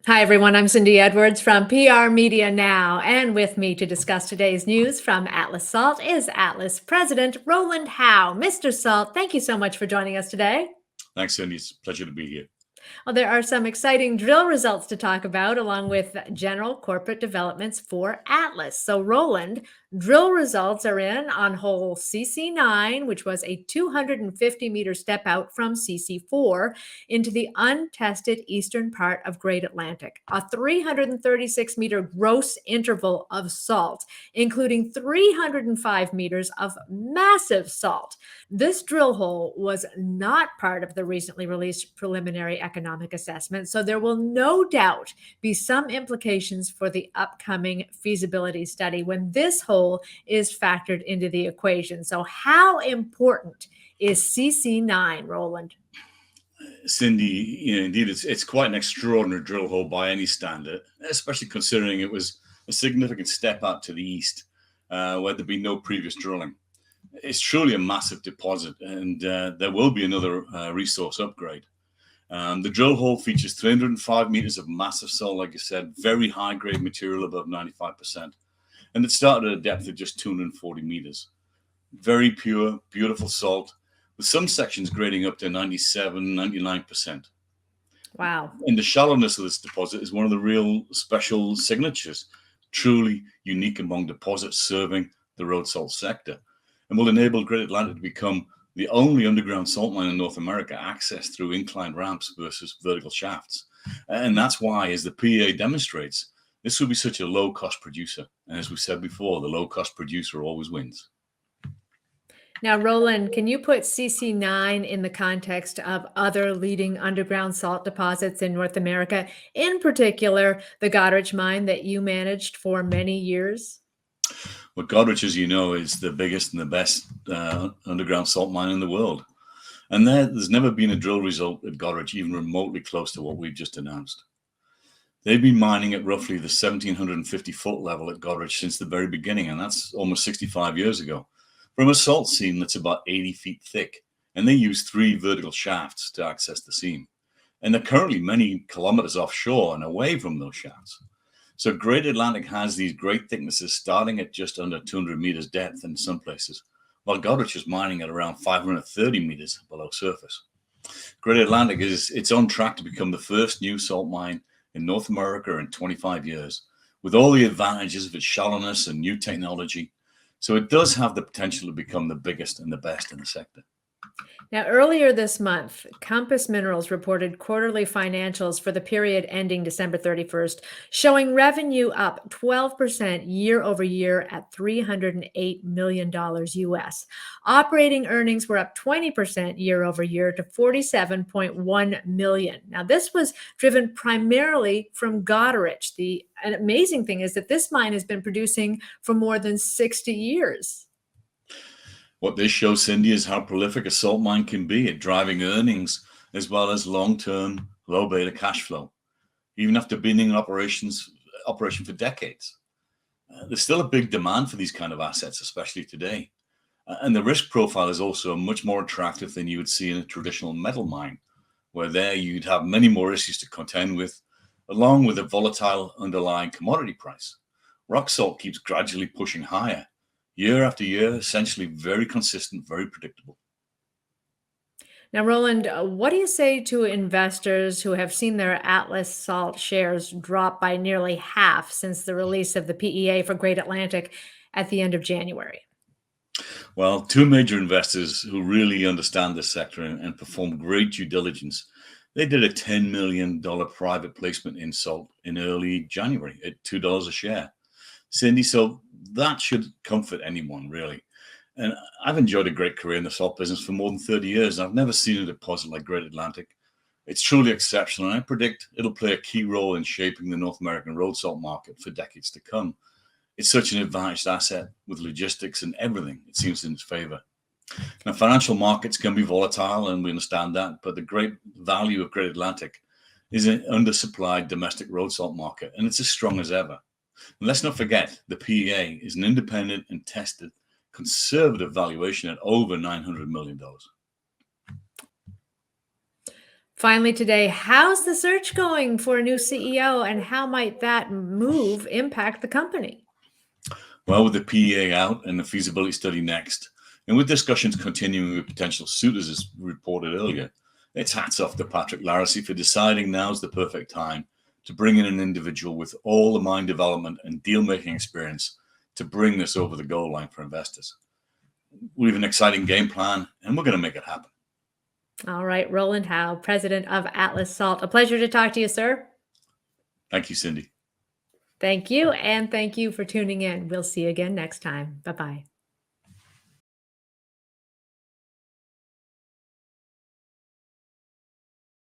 Hi, everyone. I'm Cindy Edwards from PR Media Now. And with me to discuss today's news from Atlas Salt is Atlas President Rowland Howe. Mr. Salt, thank you so much for joining us today. Thanks, Cindy. It's a pleasure to be here. Well, there are some exciting drill results to talk about, along with general corporate developments for Atlas. So, Rowland, drill results are in on hole CC9, which was a 250-meter step out from CC4 into the untested eastern part of Great Atlantic, a 336-meter gross interval of salt, including 305 meters of massive salt. This drill hole was not part of the recently released preliminary economic assessment, so there will no doubt be some implications for the upcoming feasibility study when this hole is factored into the equation. So, how important is CC9, Rowland? Cindy, indeed, it's quite an extraordinary drill hole by any standard, especially considering it was a significant step out to the east, where there'd been no previous drilling. It's truly a massive deposit, and there will be another resource upgrade. The drill hole features 305 meters of massive salt, like you said, very high-grade material above 95%. And it started at a depth of just 240 meters. Very pure, beautiful salt, with some sections grading up to 97, 99%. Wow. And the shallowness of this deposit is one of the real special signatures, truly unique among deposits serving the road salt sector, and will enable Great Atlantic to become the only underground salt mine in North America accessed through inclined ramps versus vertical shafts. And that's why, as the PEA demonstrates, this will be such a low-cost producer. And as we said before, the low-cost producer always wins. Now, Rowland, can you put CC9 in the context of other leading underground salt deposits in North America, in particular the Goderich mine that you managed for many years? Well, Goderich, as you know, is the biggest and the best underground salt mine in the world. And there's never been a drill result at Goderich even remotely close to what we've just announced. They've been mining at roughly the 1,750-foot level at Goderich since the very beginning, and that's almost 65 years ago, from a salt seam that's about 80 feet thick, and they use 3 vertical shafts to access the seam. And they're currently many kilometers offshore and away from those shafts. So Great Atlantic has these great thicknesses starting at just under 200 meters depth in some places, while Goderich is mining at around 530 meters below surface. Great Atlantic it's on track to become the first new salt mine in North America in 25 years, with all the advantages of its shallowness and new technology. So it does have the potential to become the biggest and the best in the sector. Now, earlier this month, Compass Minerals reported quarterly financials for the period ending December 31st, showing revenue up 12% year over year at $308 million US. Operating earnings were up 20% year over year to $47.1 million. Now, this was driven primarily from Goderich. An amazing thing is that this mine has been producing for more than 60 years. What this shows, Cindy, is how prolific a salt mine can be at driving earnings as well as long-term low beta cash flow, even after being in operation for decades. There's still a big demand for these kind of assets, especially today. And the risk profile is also much more attractive than you would see in a traditional metal mine, where there you'd have many more issues to contend with, along with a volatile underlying commodity price. Rock salt keeps gradually pushing higher, year after year, essentially very consistent, very predictable. Now, Rowland, what do you say to investors who have seen their Atlas Salt shares drop by nearly half since the release of the PEA for Great Atlantic at the end of January? Well, 2 major investors who really understand this sector and perform great due diligence, they did a $10 million private placement in salt in early January at $2 a share. Cindy, so that should comfort anyone, really. And I've enjoyed a great career in the salt business for more than 30 years. And I've never seen a deposit like Great Atlantic. It's truly exceptional, and I predict it'll play a key role in shaping the North American road salt market for decades to come. It's such an advantaged asset with logistics and everything. It seems in its favor. Now, financial markets can be volatile, and we understand that, but the great value of Great Atlantic is an undersupplied domestic road salt market, and it's as strong as ever. And let's not forget, the PEA is an independent and tested conservative valuation at over $900 million. Finally, today, how's the search going for a new CEO and how might that move impact the company? Well, with the PEA out and the feasibility study next, and with discussions continuing with potential suitors, as reported earlier, it's hats off to Patrick Laracy for deciding now's the perfect time to bring in an individual with all the mind development and deal making experience to bring this over the goal line for investors. We have an exciting game plan, and we're going to make it happen. All right, Rowland Howe, president of Atlas Salt. A pleasure to talk to you, sir. Thank you, Cindy. Thank you. And thank you for tuning in. We'll see you again next time. Bye bye.